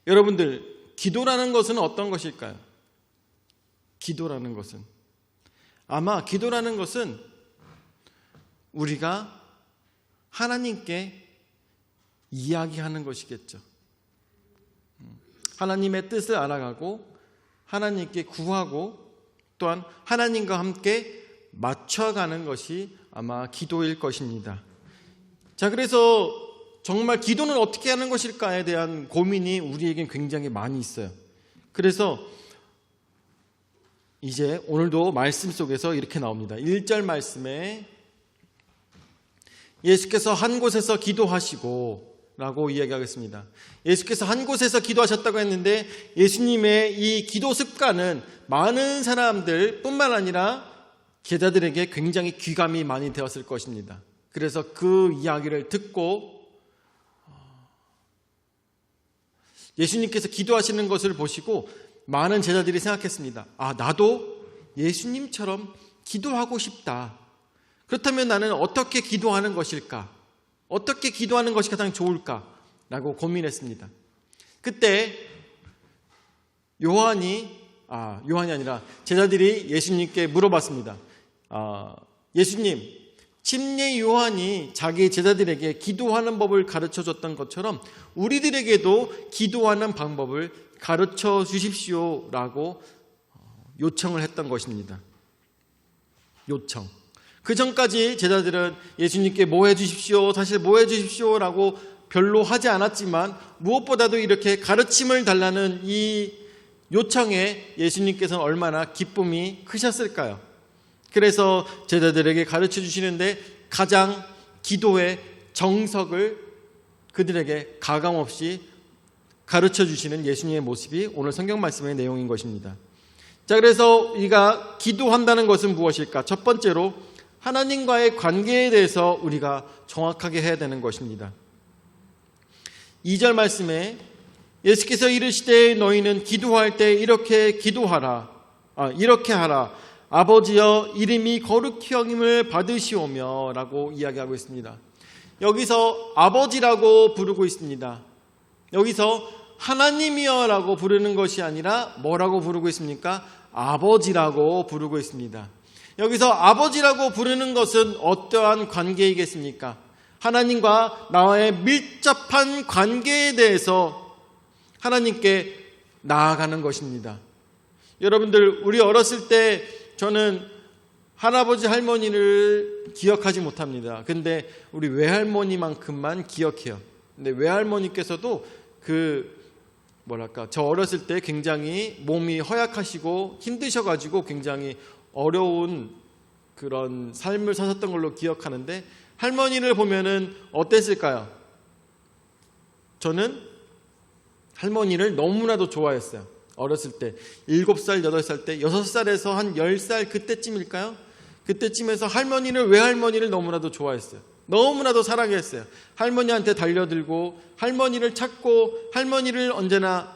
여러분들, 기도라는 것은 어떤 것일까요? 기도라는 것은 아마 기도라는 것은 우리가 하나님께 이야기하는 것이겠죠. 하나님의 뜻을 알아가고 하나님께 구하고 또한 하나님과 함께 맞춰가는 것이 아마 기도일 것입니다. 자, 그래서 정말 기도는 어떻게 하는 것일까에 대한 고민이 우리에겐 굉장히 많이 있어요. 그래서 이제 오늘도 말씀 속에서 이렇게 나옵니다. 1절 말씀에 예수께서 한 곳에서 기도하시고 라고 이야기하겠습니다. 예수께서 한 곳에서 기도하셨다고 했는데 예수님의 이 기도 습관은 많은 사람들 뿐만 아니라 제자들에게 굉장히 귀감이 많이 되었을 것입니다. 그래서 그 이야기를 듣고 예수님께서 기도하시는 것을 보시고 많은 제자들이 생각했습니다. 아, 나도 예수님처럼 기도하고 싶다. 그렇다면 나는 어떻게 기도하는 것일까? 어떻게 기도하는 것이 가장 좋을까? 라고 고민했습니다. 그때 요한이 아니라 제자들이 예수님께 물어봤습니다. 예수님, 침례 요한이 자기 제자들에게 기도하는 법을 가르쳐 줬던 것처럼 우리들에게도 기도하는 방법을 가르쳐 주십시오라고 요청을 했던 것입니다. 요청. 그 전까지 제자들은 예수님께 뭐 해주십시오, 사실 뭐 해주십시오라고 별로 하지 않았지만 무엇보다도 이렇게 가르침을 달라는 이 요청에 예수님께서는 얼마나 기쁨이 크셨을까요? 그래서 제자들에게 가르쳐 주시는데 가장 기도의 정석을 그들에게 가감없이 가르쳐 주시는 예수님의 모습이 오늘 성경 말씀의 내용인 것입니다. 자, 그래서 우리가 기도한다는 것은 무엇일까? 첫 번째로 하나님과의 관계에 대해서 우리가 정확하게 해야 되는 것입니다. 2절 말씀에 예수께서 이르시되 너희는 기도할 때 이렇게 하라. 아버지여 이름이 거룩히 여김을 받으시오며 라고 이야기하고 있습니다. 여기서 아버지라고 부르고 있습니다. 여기서 하나님이여 라고 부르는 것이 아니라 뭐라고 부르고 있습니까? 아버지라고 부르고 있습니다. 여기서 아버지라고 부르는 것은 어떠한 관계이겠습니까? 하나님과 나와의 밀접한 관계에 대해서 하나님께 나아가는 것입니다. 여러분들, 우리 어렸을 때 저는 할아버지 할머니를 기억하지 못합니다. 근데 우리 외할머니만큼만 기억해요. 근데 외할머니께서도 저 어렸을 때 굉장히 몸이 허약하시고 힘드셔가지고 굉장히 어려운 그런 삶을 사셨던 걸로 기억하는데 할머니를 보면은 어땠을까요? 저는 할머니를 너무나도 좋아했어요. 어렸을 때 7살, 8살 때 6살에서 한 10살 그때쯤일까요? 그때쯤에서 외할머니를 너무나도 좋아했어요. 너무나도 사랑했어요. 할머니한테 달려들고 할머니를 찾고 할머니를 언제나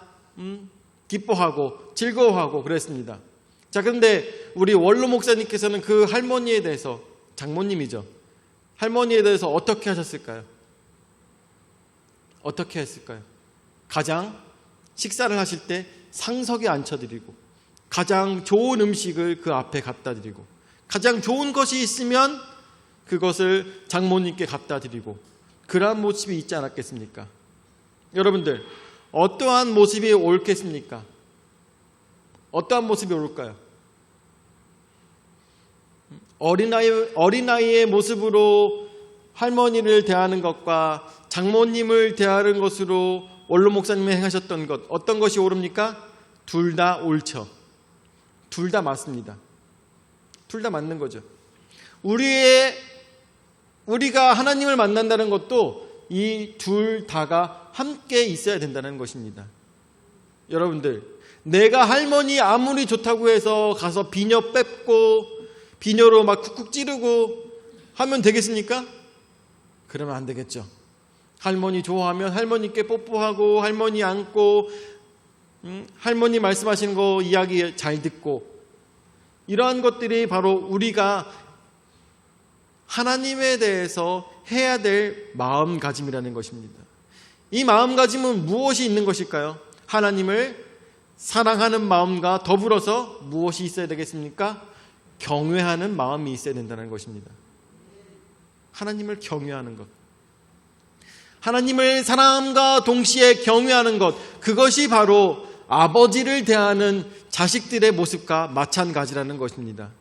기뻐하고 즐거워하고 그랬습니다. 자, 그런데 우리 원로 목사님께서는 그 할머니에 대해서, 장모님이죠, 할머니에 대해서 어떻게 하셨을까요? 어떻게 했을까요? 가장 식사를 하실 때 상석에 앉혀드리고 가장 좋은 음식을 그 앞에 갖다 드리고 가장 좋은 것이 있으면 그것을 장모님께 갖다 드리고 그러한 모습이 있지 않았겠습니까? 여러분들, 어떠한 모습이 옳겠습니까? 어떠한 모습이 옳을까요? 어린아이의 모습으로 할머니를 대하는 것과 장모님을 대하는 것으로 원로 목사님이 행하셨던 것, 어떤 것이 옳습니까? 둘 다 옳죠. 둘 다 맞습니다. 둘 다 맞는 거죠. 우리가 하나님을 만난다는 것도 이 둘 다가 함께 있어야 된다는 것입니다. 여러분들, 내가 할머니 아무리 좋다고 해서 가서 비녀 뺏고 비녀로 막 쿡쿡 찌르고 하면 되겠습니까? 그러면 안 되겠죠. 할머니 좋아하면 할머니께 뽀뽀하고 할머니 안고 할머니 말씀하시는 거 이야기 잘 듣고, 이러한 것들이 바로 우리가 하나님에 대해서 해야 될 마음가짐이라는 것입니다. 이 마음가짐은 무엇이 있는 것일까요? 하나님을 사랑하는 마음과 더불어서 무엇이 있어야 되겠습니까? 경외하는 마음이 있어야 된다는 것입니다. 하나님을 경외하는 것. 하나님을 사랑함과 동시에 경외하는 것. 그것이 바로 아버지를 대하는 자식들의 모습과 마찬가지라는 것입니다.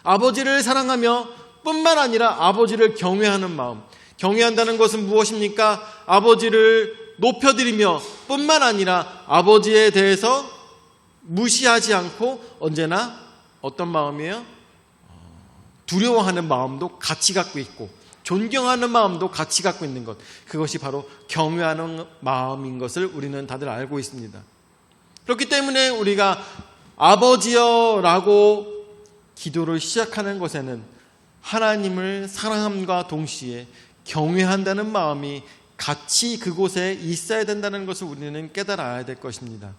아버지를 사랑하며 뿐만 아니라 아버지를 경외하는 마음. 경외한다는 것은 무엇입니까? 아버지를 높여드리며 뿐만 아니라 아버지에 대해서 무시하지 않고 언제나 어떤 마음이에요? 두려워하는 마음도 같이 갖고 있고 존경하는 마음도 같이 갖고 있는 것. 그것이 바로 경외하는 마음인 것을 우리는 다들 알고 있습니다. 그렇기 때문에 우리가 아버지여 라고 기도를 시작하는 것에는 하나님을 사랑함과 동시에 경외한다는 마음이 같이 그곳에 있어야 된다는 것을 우리는 깨달아야 될 것입니다.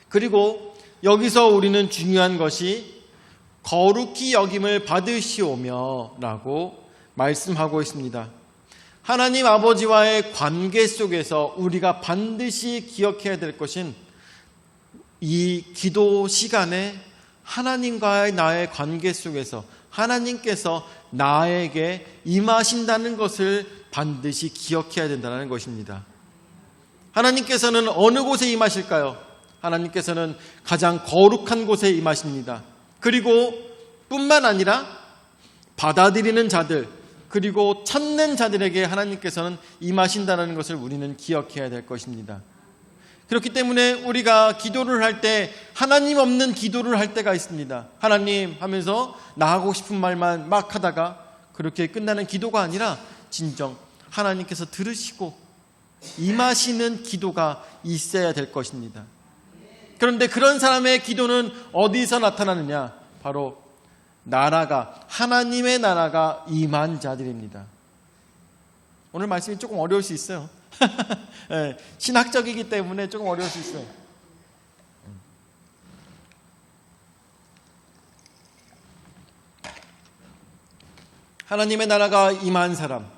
그리고 여기서 우리는 중요한 것이 거룩히 여김을 받으시오며 라고 말씀하고 있습니다. 하나님 아버지와의 관계 속에서 우리가 반드시 기억해야 될 것은 이 기도 시간에 하나님과의 나의 관계 속에서 하나님께서 나에게 임하신다는 것을 반드시 기억해야 된다는 것입니다. 하나님께서는 어느 곳에 임하실까요? 하나님께서는 가장 거룩한 곳에 임하십니다. 그리고 뿐만 아니라 받아들이는 자들 그리고 찾는 자들에게 하나님께서는 임하신다는 것을 우리는 기억해야 될 것입니다. 그렇기 때문에 우리가 기도를 할 때 하나님 없는 기도를 할 때가 있습니다. 하나님 하면서 나 하고 싶은 말만 막 하다가 그렇게 끝나는 기도가 아니라 진정 하나님께서 들으시고 임하시는 기도가 있어야 될 것입니다. 그런데 그런 사람의 기도는 어디서 나타나느냐? 바로 하나님의 나라가 임한 자들입니다. 오늘 말씀이 조금 어려울 수 있어요. 네, 신학적이기 때문에 조금 어려울 수 있어요. 하나님의 나라가 임한 사람.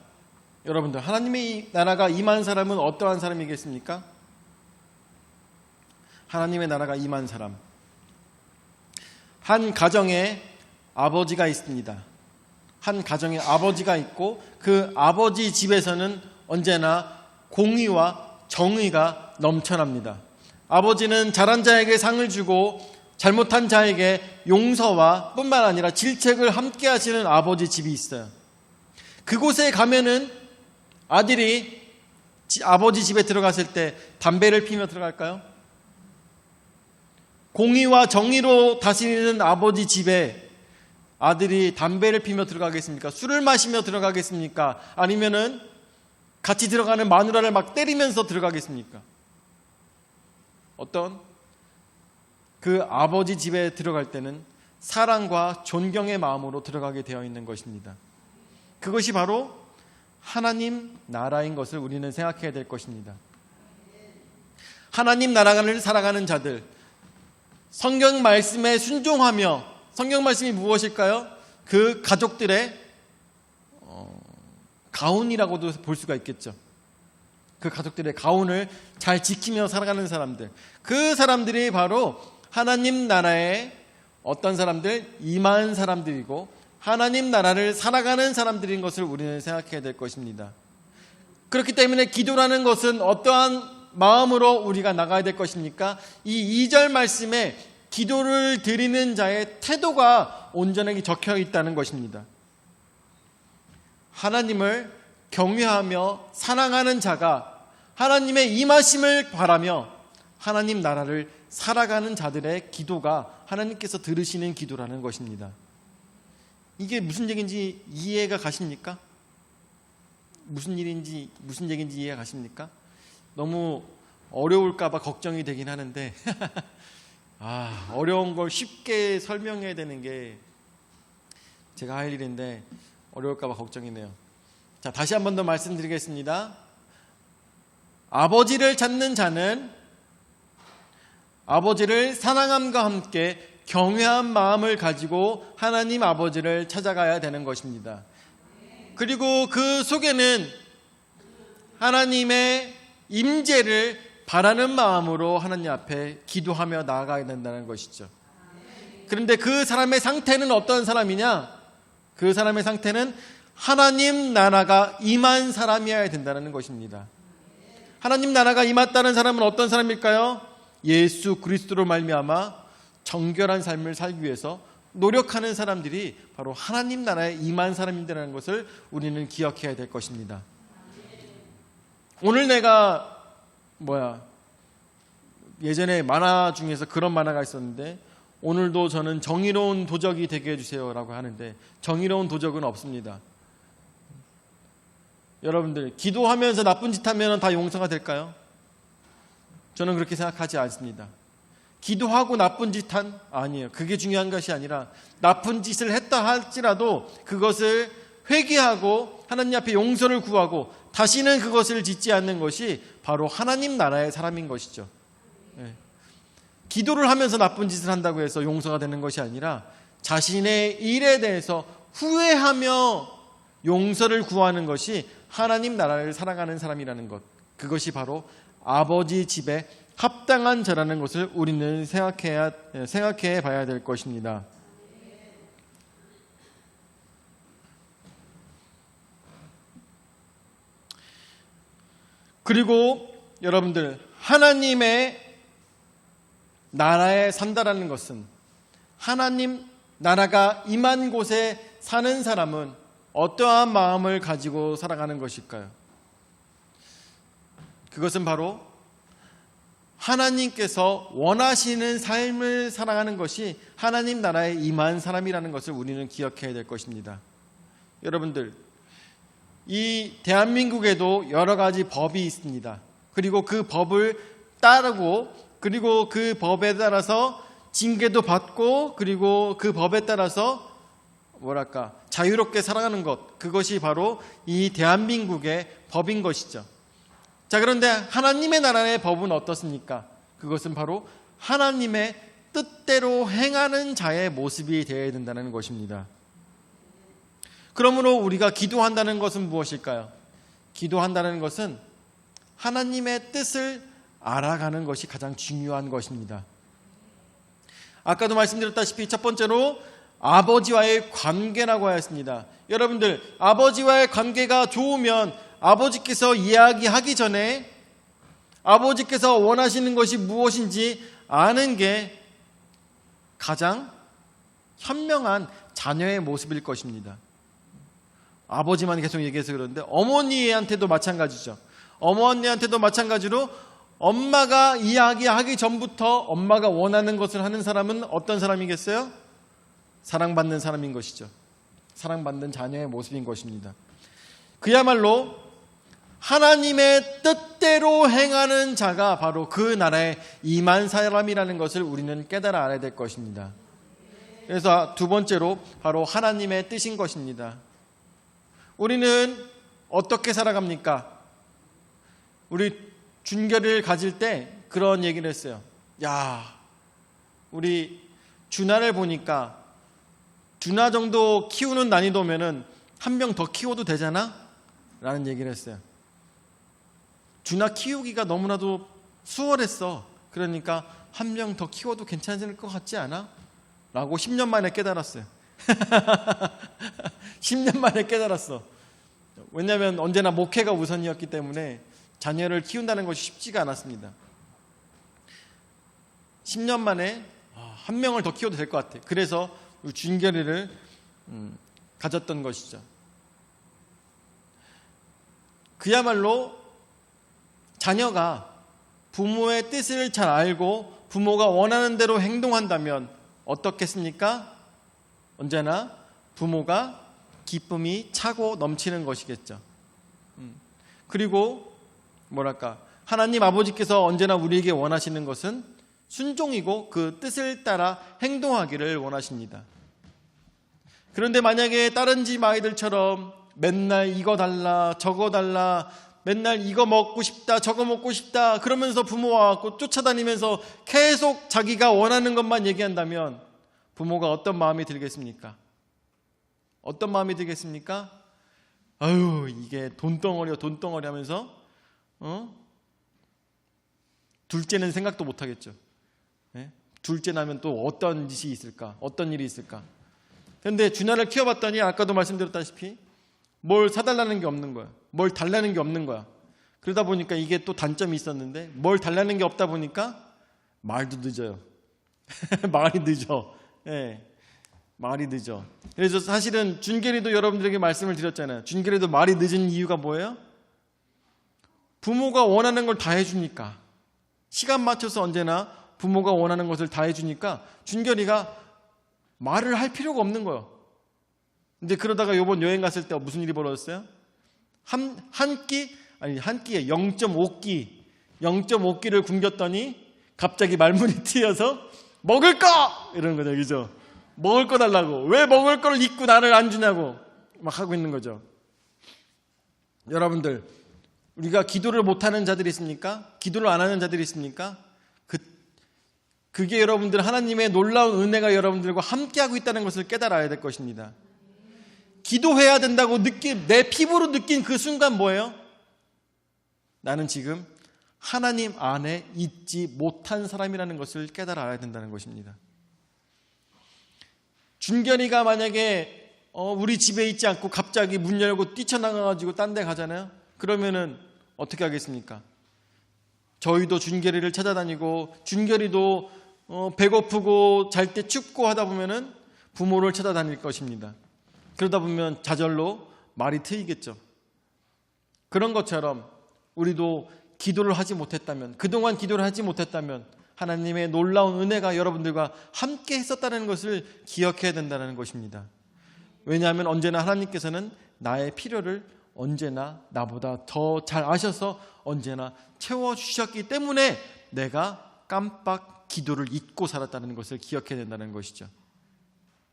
여러분들, 하나님의 나라가 임한 사람은 어떠한 사람이겠습니까? 하나님의 나라가 임한 사람. 한 가정에 아버지가 있습니다. 한 가정에 아버지가 있고 그 아버지 집에서는 언제나 공의와 정의가 넘쳐납니다. 아버지는 잘한 자에게 상을 주고 잘못한 자에게 용서와 뿐만 아니라 질책을 함께 하시는 아버지 집이 있어요. 그곳에 가면은 아들이 아버지 집에 들어갔을 때 담배를 피며 들어갈까요? 공의와 정의로 다스리는 아버지 집에 아들이 담배를 피며 들어가겠습니까? 술을 마시며 들어가겠습니까? 아니면은 같이 들어가는 마누라를 막 때리면서 들어가겠습니까? 어떤 그 아버지 집에 들어갈 때는 사랑과 존경의 마음으로 들어가게 되어 있는 것입니다. 그것이 바로 하나님 나라인 것을 우리는 생각해야 될 것입니다. 하나님 나라를 살아가는 자들, 성경 말씀에 순종하며, 성경 말씀이 무엇일까요? 그 가족들의 가훈이라고도 볼 수가 있겠죠. 그 가족들의 가훈을 잘 지키며 살아가는 사람들, 그 사람들이 바로 하나님 나라에 어떤 사람들? 임한 사람들이고 하나님 나라를 살아가는 사람들인 것을 우리는 생각해야 될 것입니다. 그렇기 때문에 기도라는 것은 어떠한 마음으로 우리가 나가야 될 것입니까? 이 2절 말씀에 기도를 드리는 자의 태도가 온전하게 적혀 있다는 것입니다. 하나님을 경외하며 사랑하는 자가 하나님의 임하심을 바라며 하나님 나라를 살아가는 자들의 기도가 하나님께서 들으시는 기도라는 것입니다. 이게 무슨 얘기인지 이해가 가십니까? 무슨 일인지, 무슨 얘기인지 이해가 가십니까? 너무 어려울까 봐 걱정이 되긴 하는데 어려운 걸 쉽게 설명해야 되는 게 제가 할 일인데 어려울까 봐 걱정이네요. 자, 다시 한 번 더 말씀드리겠습니다. 아버지를 찾는 자는 아버지를 사랑함과 함께 경외한 마음을 가지고 하나님 아버지를 찾아가야 되는 것입니다. 그리고 그 속에는 하나님의 임재를 바라는 마음으로 하나님 앞에 기도하며 나아가야 된다는 것이죠. 그런데 그 사람의 상태는 어떤 사람이냐? 그 사람의 상태는 하나님 나라가 임한 사람이어야 된다는 것입니다. 하나님 나라가 임했다는 사람은 어떤 사람일까요? 예수 그리스도로 말미암아 정결한 삶을 살기 위해서 노력하는 사람들이 바로 하나님 나라에 임한 사람이라는 것을 우리는 기억해야 될 것입니다. 오늘 내가 예전에 만화 중에서 그런 만화가 있었는데, 오늘도 저는 정의로운 도적이 되게 해주세요 라고 하는데, 정의로운 도적은 없습니다. 여러분들, 기도하면서 나쁜 짓 하면 다 용서가 될까요? 저는 그렇게 생각하지 않습니다. 기도하고 나쁜 짓 아니에요. 그게 중요한 것이 아니라, 나쁜 짓을 했다 할지라도 그것을 회개하고 하나님 앞에 용서를 구하고 다시는 그것을 짓지 않는 것이 바로 하나님 나라의 사람인 것이죠. 기도를 하면서 나쁜 짓을 한다고 해서 용서가 되는 것이 아니라, 자신의 일에 대해서 후회하며 용서를 구하는 것이 하나님 나라를 살아가는 사람이라는 것, 그것이 바로 아버지 집에 합당한 자라는 것을 우리는 생각해 봐야 될 것입니다. 그리고 여러분들, 하나님의 나라에 산다라는 것은, 하나님 나라가 임한 곳에 사는 사람은 어떠한 마음을 가지고 살아가는 것일까요? 그것은 바로 하나님께서 원하시는 삶을 살아가는 것이 하나님 나라에 임한 사람이라는 것을 우리는 기억해야 될 것입니다. 여러분들, 이 대한민국에도 여러 가지 법이 있습니다. 그리고 그 법을 따르고, 그리고 그 법에 따라서 징계도 받고, 그리고 그 법에 따라서 자유롭게 살아가는 것, 그것이 바로 이 대한민국의 법인 것이죠. 자, 그런데 하나님의 나라의 법은 어떻습니까? 그것은 바로 하나님의 뜻대로 행하는 자의 모습이 되어야 된다는 것입니다. 그러므로 우리가 기도한다는 것은 무엇일까요? 기도한다는 것은 하나님의 뜻을 알아가는 것이 가장 중요한 것입니다. 아까도 말씀드렸다시피 첫 번째로 아버지와의 관계라고 하였습니다. 여러분들, 아버지와의 관계가 좋으면 아버지께서 이야기하기 전에 아버지께서 원하시는 것이 무엇인지 아는 게 가장 현명한 자녀의 모습일 것입니다. 아버지만 계속 얘기해서 그러는데, 어머니한테도 마찬가지죠. 어머니한테도 마찬가지로 엄마가 이야기하기 전부터 엄마가 원하는 것을 하는 사람은 어떤 사람이겠어요? 사랑받는 사람인 것이죠. 사랑받는 자녀의 모습인 것입니다. 그야말로 하나님의 뜻대로 행하는 자가 바로 그 나라에 임한 사람이라는 것을 우리는 깨달아 알아야 될 것입니다. 그래서 두 번째로 바로 하나님의 뜻인 것입니다. 우리는 어떻게 살아갑니까? 우리 준결을 가질 때 그런 얘기를 했어요. 야, 우리 준하를 보니까 준하 정도 키우는 난이도면은 한 명 더 키워도 되잖아? 라는 얘기를 했어요. 준하 키우기가 너무나도 수월했어. 그러니까 한 명 더 키워도 괜찮을 것 같지 않아? 라고 10년 만에 깨달았어요. 10년 만에 깨달았어. 왜냐하면 언제나 목회가 우선이었기 때문에 자녀를 키운다는 것이 쉽지가 않았습니다. 10년 만에 한 명을 더 키워도 될 것 같아. 그래서 준결의를 가졌던 것이죠. 그야말로 자녀가 부모의 뜻을 잘 알고 부모가 원하는 대로 행동한다면 어떻겠습니까? 언제나 부모가 기쁨이 차고 넘치는 것이겠죠. 그리고 하나님 아버지께서 언제나 우리에게 원하시는 것은 순종이고 그 뜻을 따라 행동하기를 원하십니다. 그런데 만약에 다른 집 아이들처럼 맨날 이거 달라 저거 달라, 맨날 이거 먹고 싶다 저거 먹고 싶다 그러면서 부모와 쫓아다니면서 계속 자기가 원하는 것만 얘기한다면 부모가 어떤 마음이 들겠습니까? 어떤 마음이 들겠습니까? 아유, 이게 돈덩어리야 돈덩어리 하면서 둘째는 생각도 못 하겠죠. 예? 둘째 나면 또 어떤 짓이 있을까? 어떤 일이 있을까? 그런데 준하를 키워봤더니 아까도 말씀드렸다시피 뭘 사달라는 게 없는 거야. 뭘 달라는 게 없는 거야. 그러다 보니까 이게 또 단점이 있었는데 뭘 달라는 게 없다 보니까 말도 늦어요. 말이 늦어. 예. 말이 늦어. 그래서 사실은 준결이도 여러분들에게 말씀을 드렸잖아요. 준결이도 말이 늦은 이유가 뭐예요? 부모가 원하는 걸 다 해주니까, 시간 맞춰서 언제나 부모가 원하는 것을 다 해주니까 준결이가 말을 할 필요가 없는 거예요. 근데 그러다가 이번 여행 갔을 때 무슨 일이 벌어졌어요? 한 끼에 0.5끼를 굶겼더니 갑자기 말문이 트여서 먹을 거! 이러는 거죠. 그죠? 먹을 거 달라고. 왜 먹을 거를 잊고 나를 안 주냐고 막 하고 있는 거죠. 여러분들, 우리가 기도를 못하는 자들이 있습니까? 기도를 안 하는 자들이 있습니까? 그게 여러분들 하나님의 놀라운 은혜가 여러분들과 함께하고 있다는 것을 깨달아야 될 것입니다. 기도해야 된다고 내 피부로 느낀 그 순간 뭐예요? 나는 지금 하나님 안에 있지 못한 사람이라는 것을 깨달아야 된다는 것입니다. 준결이가 만약에 우리 집에 있지 않고 갑자기 문 열고 뛰쳐나가가지고 딴 데 가잖아요. 그러면은 어떻게 하겠습니까? 저희도 준결이를 찾아다니고 준결이도 배고프고 잘 때 춥고 하다 보면은 부모를 찾아다닐 것입니다. 그러다 보면 좌절로 말이 트이겠죠. 그런 것처럼 우리도 기도를 하지 못했다면, 그동안 기도를 하지 못했다면 하나님의 놀라운 은혜가 여러분들과 함께 했었다는 것을 기억해야 된다는 것입니다. 왜냐하면 언제나 하나님께서는 나의 필요를 언제나 나보다 더 잘 아셔서 언제나 채워주셨기 때문에 내가 깜빡 기도를 잊고 살았다는 것을 기억해야 된다는 것이죠.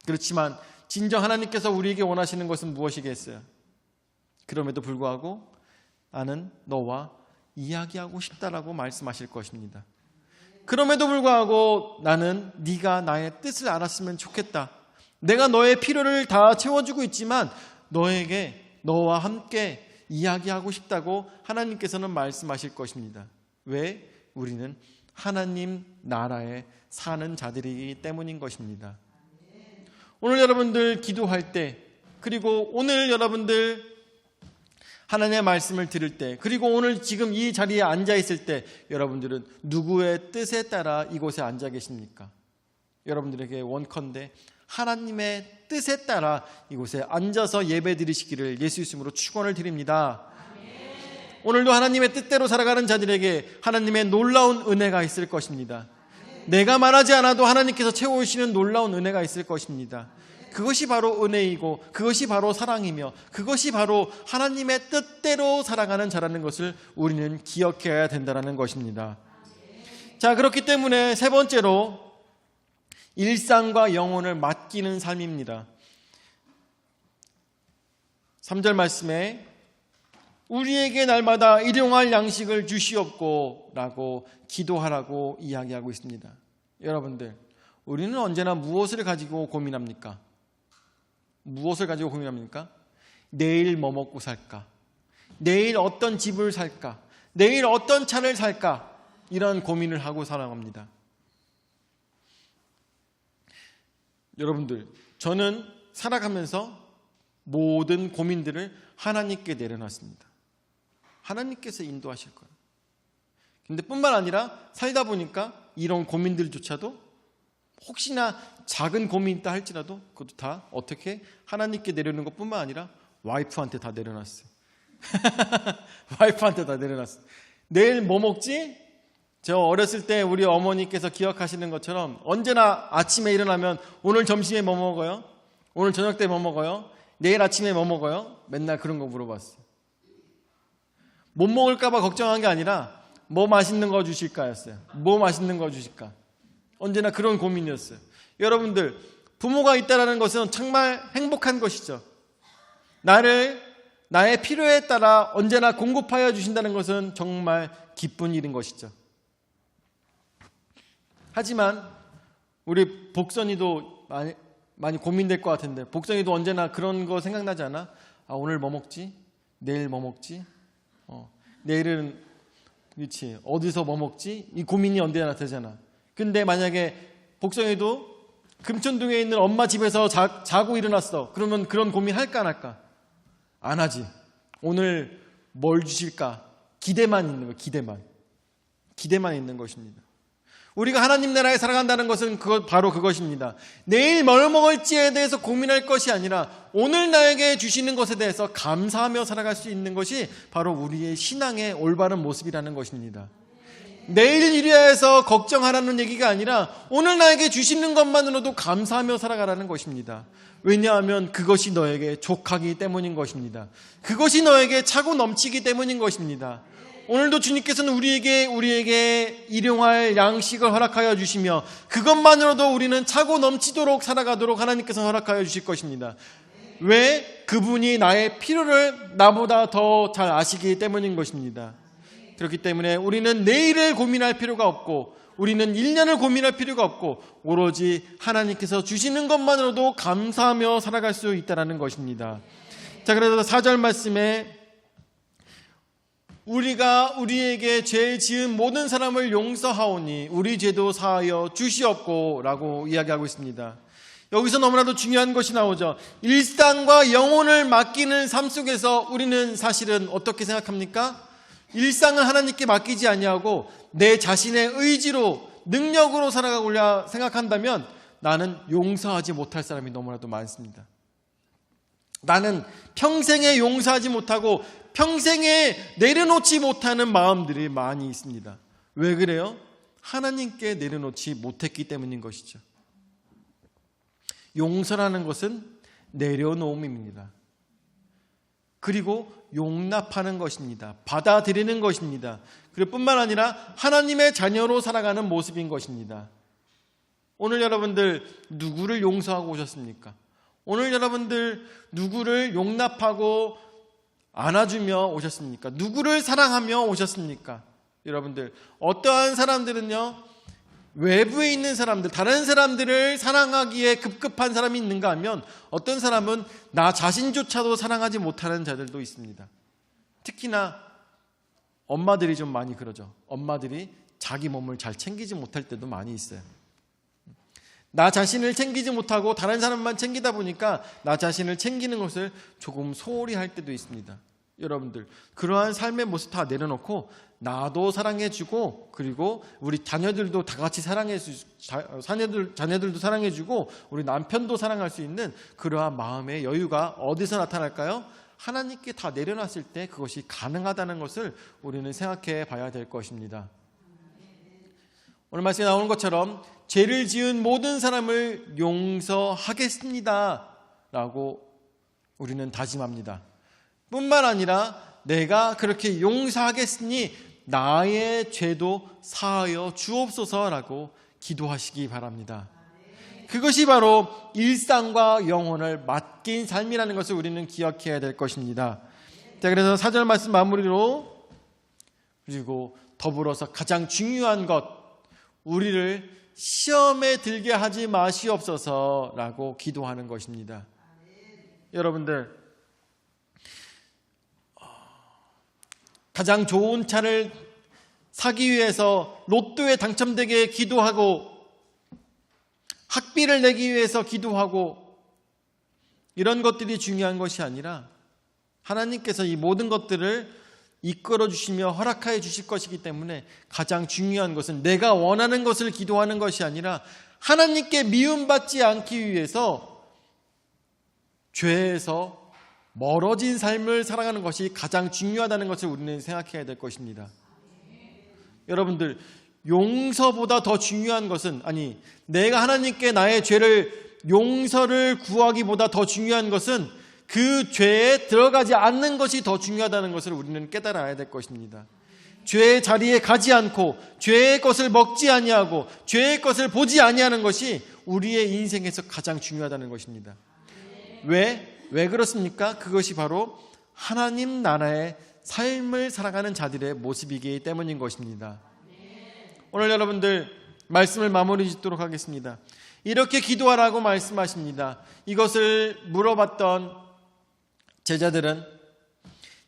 그렇지만 진정 하나님께서 우리에게 원하시는 것은 무엇이겠어요? 그럼에도 불구하고 나는 너와 이야기하고 싶다라고 말씀하실 것입니다. 그럼에도 불구하고 나는 네가 나의 뜻을 알았으면 좋겠다. 내가 너의 필요를 다 채워주고 있지만 너와 함께 이야기하고 싶다고 하나님께서는 말씀하실 것입니다. 왜? 우리는 하나님 나라에 사는 자들이기 때문인 것입니다. 오늘 여러분들 기도할 때, 그리고 오늘 여러분들 하나님의 말씀을 들을 때, 그리고 오늘 지금 이 자리에 앉아 있을 때 여러분들은 누구의 뜻에 따라 이곳에 앉아 계십니까? 여러분들에게 원컨대 하나님의 뜻에 따라 이곳에 앉아서 예배 드리시기를 예수 이름으로 축원을 드립니다. 오늘도 하나님의 뜻대로 살아가는 자들에게 하나님의 놀라운 은혜가 있을 것입니다. 내가 말하지 않아도 하나님께서 채워주시는 놀라운 은혜가 있을 것입니다. 그것이 바로 은혜이고 그것이 바로 사랑이며 그것이 바로 하나님의 뜻대로 살아가는 자라는 것을 우리는 기억해야 된다는 것입니다. 자, 그렇기 때문에 세 번째로 일상과 영혼을 맡기는 삶입니다. 3절 말씀에 우리에게 날마다 일용할 양식을 주시옵고 라고 기도하라고 이야기하고 있습니다. 여러분들, 우리는 언제나 무엇을 가지고 고민합니까? 무엇을 가지고 고민합니까? 내일 뭐 먹고 살까? 내일 어떤 집을 살까? 내일 어떤 차를 살까? 이런 고민을 하고 살아갑니다. 여러분들, 저는 살아가면서 모든 고민들을 하나님께 내려놨습니다. 하나님께서 인도하실 거예요. 근데 뿐만 아니라 살다 보니까 이런 고민들조차도 혹시나 작은 고민이 있다 할지라도 그것도 다 어떻게 하나님께 내려놓는 것뿐만 아니라 와이프한테 다 내려놨어요. 와이프한테 다 내려놨어요. 내일 뭐 먹지? 저 어렸을 때 우리 어머니께서 기억하시는 것처럼 언제나 아침에 일어나면 오늘 점심에 뭐 먹어요? 오늘 저녁 때 뭐 먹어요? 내일 아침에 뭐 먹어요? 맨날 그런 거 물어봤어요. 못 먹을까 봐 걱정한 게 아니라 뭐 맛있는 거 주실까였어요. 뭐 맛있는 거 주실까? 언제나 그런 고민이었어요. 여러분들, 부모가 있다는 것은 정말 행복한 것이죠. 나의 필요에 따라 언제나 공급하여 주신다는 것은 정말 기쁜 일인 것이죠. 하지만 우리 복선이도 많이 고민될 것 같은데, 복선이도 언제나 그런 거 생각나지 않아? 아, 오늘 뭐 먹지? 내일 뭐 먹지? 내일은 그렇지. 어디서 뭐 먹지? 이 고민이 언제나 되잖아. 근데 만약에 복성이도 금천동에 있는 엄마 집에서 자고 일어났어. 그러면 그런 고민 할까 안 할까? 안 하지. 오늘 뭘 주실까? 기대만 있는 거예요. 기대만 있는 것입니다. 우리가 하나님 나라에 살아간다는 것은 바로 그것입니다. 내일 뭘 먹을지에 대해서 고민할 것이 아니라 오늘 나에게 주시는 것에 대해서 감사하며 살아갈 수 있는 것이 바로 우리의 신앙의 올바른 모습이라는 것입니다. 내일 일에 해서 걱정하라는 얘기가 아니라 오늘 나에게 주시는 것만으로도 감사하며 살아가라는 것입니다. 왜냐하면 그것이 너에게 족하기 때문인 것입니다. 그것이 너에게 차고 넘치기 때문인 것입니다. 오늘도 주님께서는 우리에게 일용할 양식을 허락하여 주시며 그것만으로도 우리는 차고 넘치도록 살아가도록 하나님께서 허락하여 주실 것입니다. 왜? 그분이 나의 필요를 나보다 더 잘 아시기 때문인 것입니다. 그렇기 때문에 우리는 내일을 고민할 필요가 없고 우리는 1년을 고민할 필요가 없고 오로지 하나님께서 주시는 것만으로도 감사하며 살아갈 수 있다는 것입니다. 자, 그래서 4절 말씀에 우리가 우리에게 죄 지은 모든 사람을 용서하오니 우리 죄도 사하여 주시옵고 라고 이야기하고 있습니다. 여기서 너무나도 중요한 것이 나오죠. 일상과 영혼을 맡기는 삶 속에서 우리는 사실은 어떻게 생각합니까? 일상을 하나님께 맡기지 아니하고 내 자신의 의지로 능력으로 살아가고자 생각한다면 나는 용서하지 못할 사람이 너무나도 많습니다. 나는 평생에 용서하지 못하고 평생에 내려놓지 못하는 마음들이 많이 있습니다. 왜 그래요? 하나님께 내려놓지 못했기 때문인 것이죠. 용서라는 것은 내려놓음입니다. 그리고 용납하는 것입니다. 받아들이는 것입니다. 그리고 뿐만 아니라 하나님의 자녀로 살아가는 모습인 것입니다. 오늘 여러분들 누구를 용서하고 오셨습니까? 오늘 여러분들 누구를 용납하고 안아주며 오셨습니까? 누구를 사랑하며 오셨습니까? 여러분들 어떠한 사람들은요, 외부에 있는 사람들, 다른 사람들을 사랑하기에 급급한 사람이 있는가 하면 어떤 사람은 나 자신조차도 사랑하지 못하는 자들도 있습니다. 특히나 엄마들이 좀 많이 그러죠. 엄마들이 자기 몸을 잘 챙기지 못할 때도 많이 있어요. 나 자신을 챙기지 못하고 다른 사람만 챙기다 보니까 나 자신을 챙기는 것을 조금 소홀히 할 때도 있습니다. 여러분들 그러한 삶의 모습 다 내려놓고 나도 사랑해주고 그리고 우리 자녀들도 다 같이 자녀들도 사랑해주고 우리 남편도 사랑할 수 있는 그러한 마음의 여유가 어디서 나타날까요? 하나님께 다 내려놨을 때 그것이 가능하다는 것을 우리는 생각해 봐야 될 것입니다. 오늘 말씀에 나오는 것처럼 죄를 지은 모든 사람을 용서하겠습니다 라고 우리는 다짐합니다. 뿐만 아니라 내가 그렇게 용서하겠으니 나의 죄도 사하여 주옵소서라고 기도하시기 바랍니다. 그것이 바로 일상과 영혼을 맡긴 삶이라는 것을 우리는 기억해야 될 것입니다. 자, 그래서 4절 말씀 마무리로 그리고 더불어서 가장 중요한 것, 우리를 시험에 들게 하지 마시옵소서라고 기도하는 것입니다. 여러분들 가장 좋은 차를 사기 위해서 로또에 당첨되게 기도하고 학비를 내기 위해서 기도하고 이런 것들이 중요한 것이 아니라 하나님께서 이 모든 것들을 이끌어 주시며 허락하여 주실 것이기 때문에 가장 중요한 것은 내가 원하는 것을 기도하는 것이 아니라 하나님께 미움받지 않기 위해서 죄에서 멀어진 삶을 살아가는 것이 가장 중요하다는 것을 우리는 생각해야 될 것입니다. 여러분들 용서보다 더 중요한 것은 내가 하나님께 나의 죄를 용서를 구하기보다 더 중요한 것은 그 죄에 들어가지 않는 것이 더 중요하다는 것을 우리는 깨달아야 될 것입니다. 죄의 자리에 가지 않고 죄의 것을 먹지 아니하고 죄의 것을 보지 아니하는 것이 우리의 인생에서 가장 중요하다는 것입니다. 왜 그렇습니까? 그것이 바로 하나님 나라의 삶을 살아가는 자들의 모습이기 때문인 것입니다. 오늘 여러분들 말씀을 마무리 짓도록 하겠습니다. 이렇게 기도하라고 말씀하십니다. 이것을 물어봤던 제자들은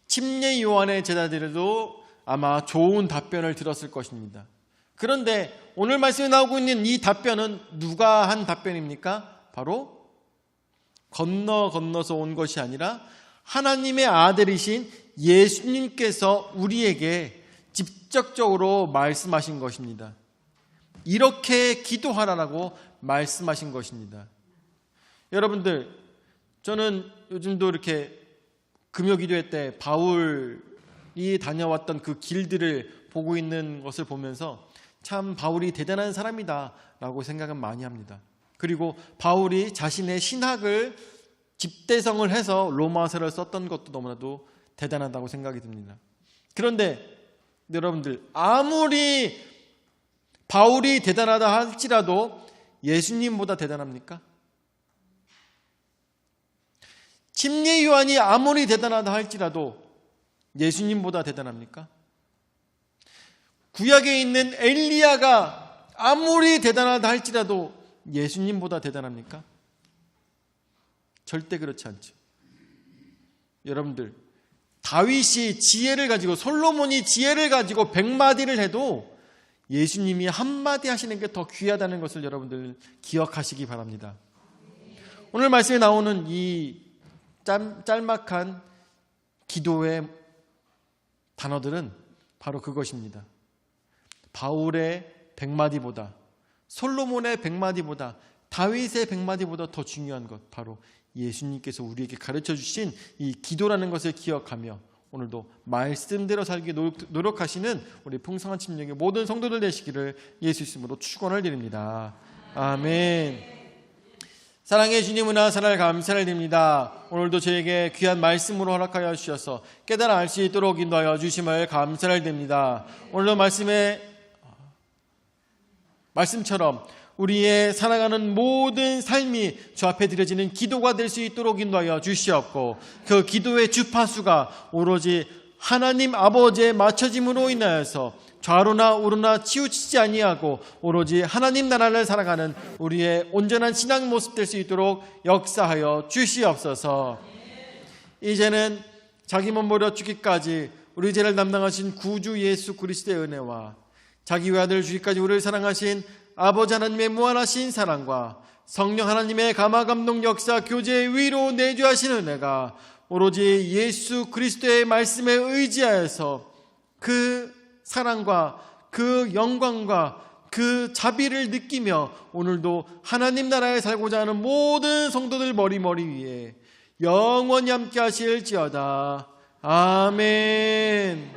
침례 요한의 제자들도 아마 좋은 답변을 들었을 것입니다. 그런데 오늘 말씀에 나오고 있는 이 답변은 누가 한 답변입니까? 바로 건너서 온 것이 아니라 하나님의 아들이신 예수님께서 우리에게 직접적으로 말씀하신 것입니다. 이렇게 기도하라라고 말씀하신 것입니다. 여러분들, 저는 요즘도 이렇게 금요기도회 때 바울이 다녀왔던 그 길들을 보고 있는 것을 보면서 참 바울이 대단한 사람이다 라고 생각은 많이 합니다. 그리고 바울이 자신의 신학을 집대성을 해서 로마서를 썼던 것도 너무나도 대단하다고 생각이 듭니다. 그런데 여러분들, 아무리 바울이 대단하다 할지라도 예수님보다 대단합니까? 침례 요한이 아무리 대단하다 할지라도 예수님보다 대단합니까? 구약에 있는 엘리야가 아무리 대단하다 할지라도 예수님보다 대단합니까? 절대 그렇지 않죠. 여러분들, 다윗이 지혜를 가지고, 솔로몬이 지혜를 가지고 100마디를 해도 예수님이 한마디 하시는 게 더 귀하다는 것을 여러분들 기억하시기 바랍니다. 오늘 말씀에 나오는 이 짤막한 기도의 단어들은 바로 그것입니다. 바울의 100마디보다, 솔로몬의 100마디보다, 다윗의 100마디보다 더 중요한 것, 바로 예수님께서 우리에게 가르쳐 주신 이 기도라는 것을 기억하며 오늘도 말씀대로 살기 노력하시는 우리 풍성한 침략의 모든 성도들 되시기를 예수 이름으로 축원을 드립니다. 아멘. 사랑의 주님 은혜와 사랑을 감사를 드립니다. 오늘도 저에게 귀한 말씀으로 허락하여 주셔서 깨달아 알 수 있도록 인도하여 주심을 감사를 드립니다. 오늘도 말씀처럼 우리의 살아가는 모든 삶이 주 앞에 드려지는 기도가 될 수 있도록 인도하여 주시옵고, 그 기도의 주파수가 오로지 하나님 아버지의 맞춰짐으로 인하여서 좌로나 우로나 치우치지 아니하고 오로지 하나님 나라를 살아가는 우리의 온전한 신앙 모습 될 수 있도록 역사하여 주시옵소서. 이제는 자기 몸 버려 죽기까지 우리 죄를 담당하신 구주 예수 그리스도의 은혜와 자기 외아들 주기까지 우리를 사랑하신 아버지 하나님의 무한하신 사랑과 성령 하나님의 감화 감동 역사 교제의 위로 내주하신 은혜가 오로지 예수 그리스도의 말씀에 의지하여서 그 사랑과 그 영광과 그 자비를 느끼며 오늘도 하나님 나라에 살고자 하는 모든 성도들 머리 위에 영원히 함께 하실지어다. 아멘.